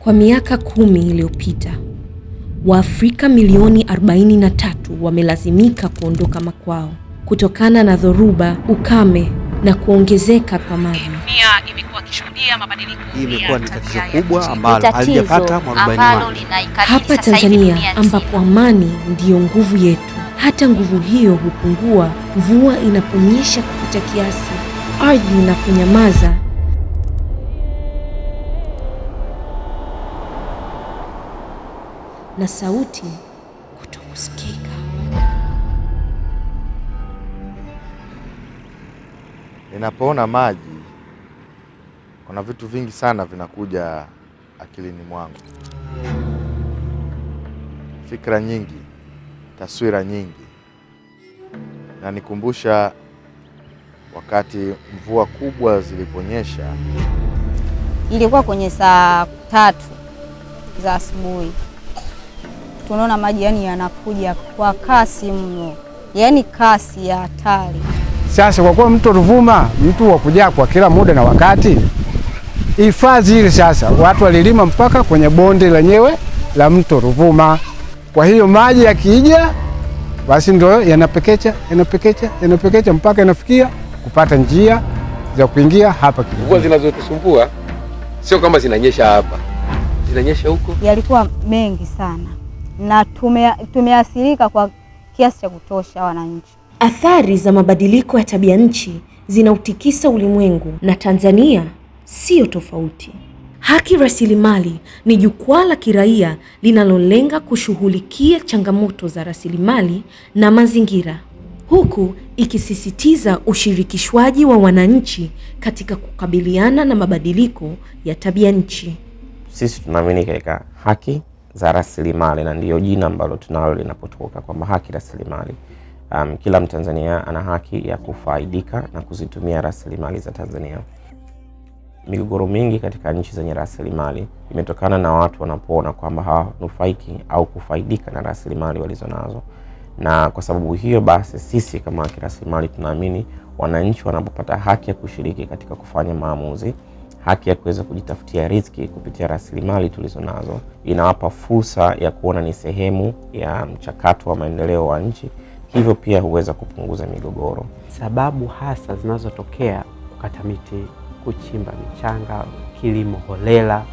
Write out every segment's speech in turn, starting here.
Kwa miaka 10 iliyopita, Waafrika milioni 43 wamelazimika kuondoka makwao kutokana na dhoruba, ukame na kuongezeka kwa maji. Dunia imekuwa ikishuhudia mabadiliko. Hii imekuwa ni tatizo kubwa ambalo halijapata mwarobaini wake. Hapa Tanzania ambapo amani ndiyo nguvu yetu, hata nguvu hiyo hupungua mvua inaponyesha kupita kiasi, ardhi inaponyamaza na sauti kutokusikika. Ninapoona maji, kuna vitu vingi sana vinakuja akilini mwangu. Fikra nyingi, taswira nyingi. Na nikumbusha wakati mvua kubwa ziliponyesha. Ilikuwa kwenye saa 3 za asubuhi. Tunaona maji yanakuja kwa kasi mno. Kasi ya hatari. Sasa kwa kuwa mto Ruvuma mtu wa kujaa kwa kila muda na wakati, hifadhi ile sasa watu walilima mpaka kwenye bonde lenyewe la mto Ruvuma. Kwa hiyo maji yakija basi ndio yanapekecha mpaka inafikia kupata njia za kuingia hapa kijijini. Mvua zinazotusumbua sio kama zinanyesha hapa, zinanyesha huko. Yalikuwa mengi sana na tumeathirika kwa kiasi cha kutosha wananchi. Athari za mabadiliko ya tabia nchi zinautikisa ulimwengu na Tanzania sio tofauti. Haki Rasilimali ni jukwaa la kiraia linalolenga kushughulikia changamoto za rasilimali na mazingira, huku ikisisitiza ushirikishwaji wa wananchi katika kukabiliana na mabadiliko ya tabia nchi. Sisi tunaamini katika haki za rasilimali, na ndiyo jina ambalo tunalo linapotoka kwamba haki rasilimali. Kila Mtanzania ana haki ya kufaidika na kuzitumia rasilimali za Tanzania. Migogoro mingi katika nchi zenye rasilimali imetokana na watu wanapoona kwamba hawanufaiki au kufaidika na rasilimali walizonazo. Na kwa sababu hiyo basi sisi kama haki rasilimali tunaamini wananchi wanapopata haki ya kushiriki katika kufanya maamuzi, haki ya kuweza kujitafutia riziki kupitia rasilimali tulizonazo, inawapa fursa ya kuona ni sehemu ya mchakato wa maendeleo wa nchi. Hivyo pia huweza kupunguza migogoro. Sababu hasa zinazotokea kukata miti, kuchimba michanga, kilimo holela,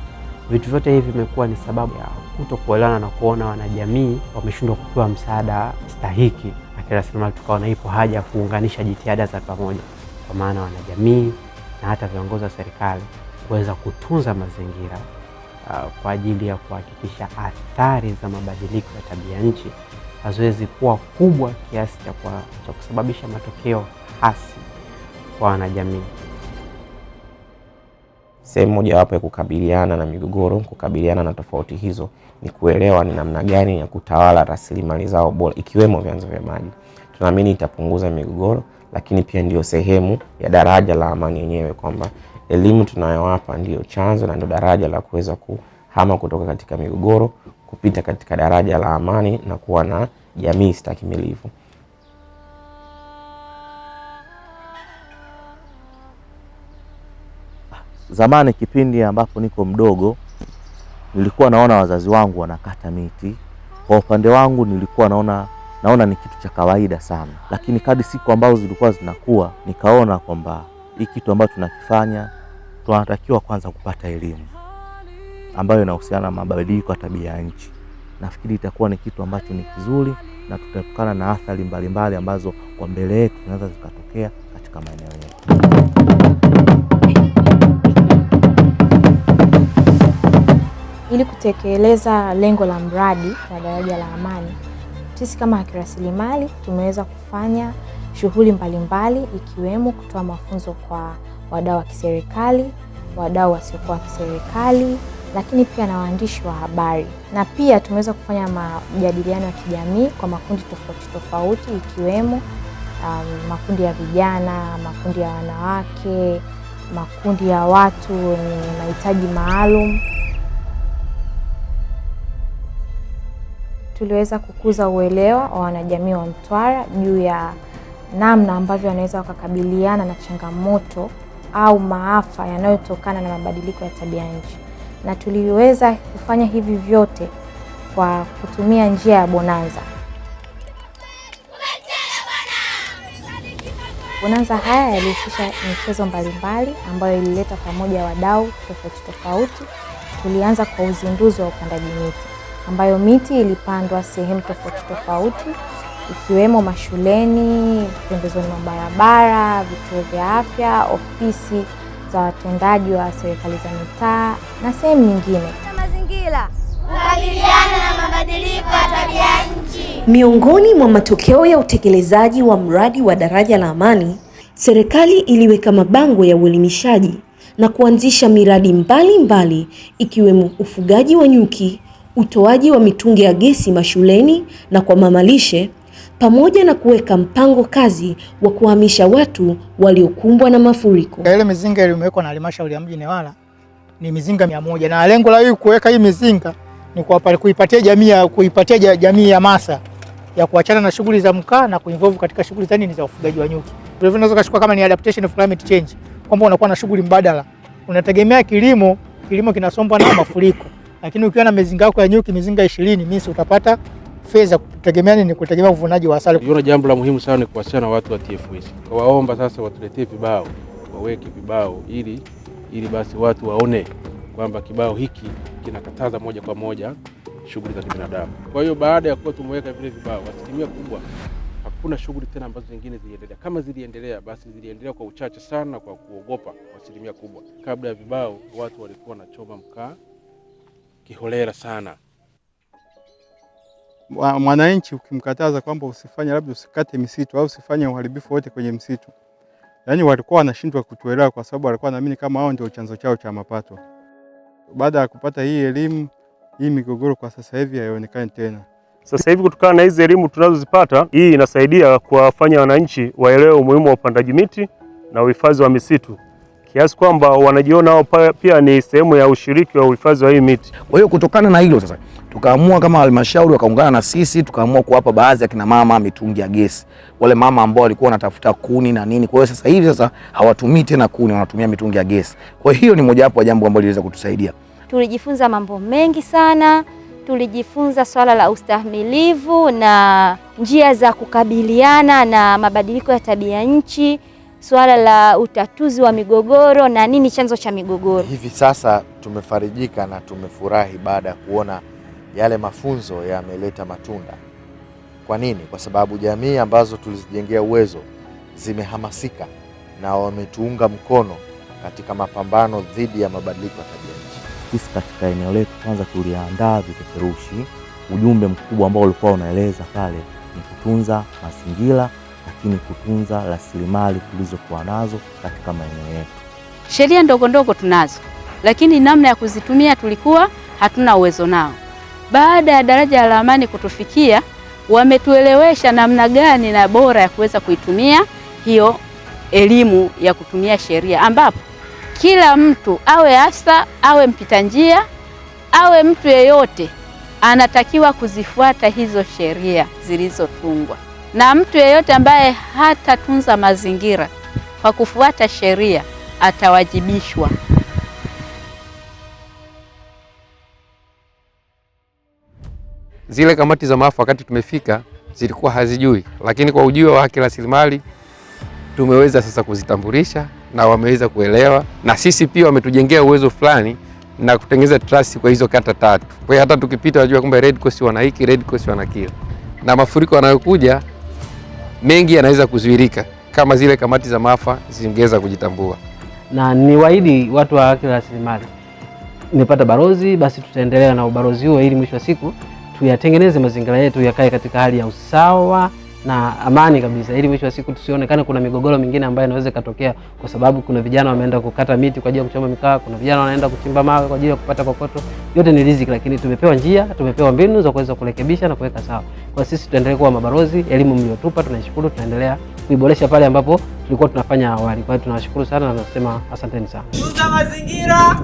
vitu vyote hivi vimekuwa ni sababu ya kutokuelewana na kuona wanajamii wameshindwa kupewa msaada stahiki na kirasilimali. Tukaona ipo haja ya kuunganisha jitihada za pamoja, kwa maana wanajamii na hata viongozi wa serikali kuweza kutunza mazingira kwa ajili ya kuhakikisha athari za mabadiliko ya tabia nchi haziwezi kuwa kubwa kiasi cha kusababisha matokeo hasi kwa wanajamii. Sehemu moja wapo ya kukabiliana na migogoro, kukabiliana na tofauti hizo, ni kuelewa ni namna gani ya kutawala rasilimali zao bora, ikiwemo vyanzo vya maji. Tunaamini itapunguza migogoro, lakini pia ndio sehemu ya daraja la amani yenyewe, kwamba elimu tunayowapa ndio chanzo na ndio daraja la kuweza kuhama kutoka katika migogoro kupita katika daraja la amani na kuwa na jamii stakimilivu. Zamani kipindi ambapo niko mdogo nilikuwa naona wazazi wangu wanakata miti. Kwa upande wangu nilikuwa naona ni kitu cha kawaida sana. Lakini kadri siku ambazo zilikuwa zinakuwa, nikaona kwamba hii kitu ambacho tunakifanya tunatakiwa kwanza kupata elimu ambayo inahusiana na mabadiliko ya tabia ya nchi. Nafikiri itakuwa ni kitu ambacho ni kizuri na tutaepukana na athari mbalimbali ambazo kwa mbele yetu zinaweza zikatokea katika maeneo yetu. Ili kutekeleza lengo la mradi wa daraja la amani, sisi kama haki rasilimali tumeweza kufanya shughuli mbalimbali, ikiwemo kutoa mafunzo kwa wadau wa kiserikali, wadau wasiokuwa wa kiserikali, lakini pia na waandishi wa habari. Na pia tumeweza kufanya majadiliano ya kijamii kwa makundi tofauti ikiwemo makundi ya vijana, makundi ya wanawake, makundi ya watu wenye mahitaji maalum. Tuliweza kukuza uelewa wa wanajamii wa Mtwara juu ya namna ambavyo wanaweza wakakabiliana na changamoto au maafa yanayotokana na mabadiliko ya tabia nchi. na tuliweza kufanya hivi vyote kwa kutumia njia ya bonanza. Bonanza haya yalihusisha michezo mbalimbali ambayo ilileta pamoja wadau tofauti tofauti. Tulianza kwa uzinduzi wa upandaji miti, ambayo miti ilipandwa sehemu tofauti tofauti ikiwemo mashuleni, pembezoni mwa barabara, vituo vya afya, ofisi za watendaji wa serikali za mitaa na sehemu nyingine. Mazingira, kukabiliana na mabadiliko ya tabia nchi. Miongoni mwa matokeo ya utekelezaji wa mradi wa Daraja la Amani, serikali iliweka mabango ya uelimishaji na kuanzisha miradi mbalimbali ikiwemo ufugaji wa nyuki, utoaji wa mitungi ya gesi mashuleni na kwa mamalishe, pamoja na kuweka mpango kazi wa kuhamisha watu waliokumbwa na mafuriko. Ile mizinga iliyowekwa na halmashauri ya mji Newala ni mizinga 100, na lengo la kuweka hii mizinga ni kuipatia jamii hamasa ya kuachana na shughuli za mkaa na kuinvolve katika shughuli za nini za ufugaji wa nyuki. Kwa hivyo unaweza kuchukua kama ni adaptation of climate change, kwamba unakuwa na shughuli mbadala. Unategemea kilimo kinasombwa na mafuriko. Lakini ukiwa na mizinga yako ya nyuki, mizinga 20, mimi utapata fedha kutegemea nini? Kutegemea uvunaji wa asali. Niona jambo la muhimu sana ni kuwasiliana na watu wa TFS. Kawaomba sasa watuletee vibao, waweke vibao ili basi watu waone kwamba kibao hiki kinakataza moja kwa moja shughuli za kibinadamu. Kwa hiyo baada ya kuwa tumeweka vile vibao, asilimia kubwa hakuna shughuli tena ambazo zingine ziliendelea. Kama ziliendelea, basi ziliendelea kwa uchache sana, kwa kuogopa asilimia kubwa. Kabla ya vibao, watu walikuwa wanachoma mkaa kiholela sana. Mwananchi ukimkataza kwamba usifanye, labda usikate misitu au usifanye uharibifu wote kwenye msitu, yaani walikuwa wanashindwa kutuelewa, kwa sababu walikuwa wanaamini kama hao ndio chanzo chao cha mapato. Baada ya kupata hii elimu, hii migogoro kwa sasa hivi haionekani tena. Sasa hivi kutokana na hizi elimu tunazozipata, hii inasaidia kuwafanya wananchi waelewe umuhimu wa upandaji miti na uhifadhi wa misitu, kiasi kwamba wanajiona wao pia ni sehemu ya ushiriki wa uhifadhi wa hii miti. Kwa hiyo kutokana na hilo sasa tukaamua kama halmashauri wakaungana na sisi, tukaamua kuwapa baadhi ya kina mama mitungi ya gesi, wale mama ambao walikuwa wanatafuta kuni na nini. Kwa hiyo sasa hivi hawatumii tena kuni, wanatumia mitungi ya gesi. Kwa hiyo ni mojawapo ya jambo ambalo liliweza kutusaidia. Tulijifunza mambo mengi sana. Tulijifunza swala la ustahimilivu na njia za kukabiliana na mabadiliko ya tabia nchi, swala la utatuzi wa migogoro na nini chanzo cha migogoro. Hivi sasa tumefarijika na tumefurahi baada ya kuona yale mafunzo yameleta matunda. Kwa nini? Kwa sababu jamii ambazo tulizijengea uwezo zimehamasika na wametuunga mkono katika mapambano dhidi ya mabadiliko ya tabia nchi. Sisi katika eneo letu kwanza tuliandaa vipeperushi. Ujumbe mkubwa ambao ulikuwa unaeleza pale ni kutunza mazingira, lakini kutunza rasilimali tulizokuwa nazo katika maeneo yetu. Sheria ndogo ndogo tunazo, lakini namna ya kuzitumia tulikuwa hatuna uwezo nao. Baada ya Daraja la Amani kutufikia, wametuelewesha namna gani na bora ya kuweza kuitumia hiyo elimu ya kutumia sheria, ambapo kila mtu awe afisa, awe mpita njia, awe mtu yeyote anatakiwa kuzifuata hizo sheria zilizotungwa. Na mtu yeyote ambaye hatatunza mazingira kwa kufuata sheria atawajibishwa. Zile kamati za maafa wakati tumefika zilikuwa hazijui, lakini kwa ujio wa haki rasilimali tumeweza sasa kuzitambulisha na wameweza kuelewa, na sisi pia wametujengea uwezo fulani na kutengeneza trust kwa hizo kata 3. Kwa hiyo hata tukipita wajua kwamba Red Cross wana hiki, Red Cross wana kile, na mafuriko yanayokuja mengi yanaweza kuzuilika kama zile kamati za maafa zingeweza kujitambua. Na niwaahidi watu wa haki rasilimali, nimepata barozi, basi tutaendelea na ubarozi huo ili mwisho wa siku tuyatengeneze mazingira yetu yakae katika hali ya usawa na amani kabisa, ili mwisho wa siku tusionekane kuna migogoro mingine ambayo inaweza katokea kwa sababu kuna vijana wameenda kukata miti kwa ajili ya kuchoma mikaa, kuna vijana wanaenda kuchimba mawe kwa ajili ya kupata kokoto. Yote ni riziki, lakini tumepewa njia, tumepewa mbinu za kuweza kurekebisha na kuweka sawa. Kwa sisi tuendelee kuwa mabarozi, elimu mliotupa tunaishukuru, tunaendelea kuiboresha pale ambapo tulikuwa tunafanya awali. Kwa hiyo tunawashukuru sana na tunasema asanteni sana. Tunza mazingira.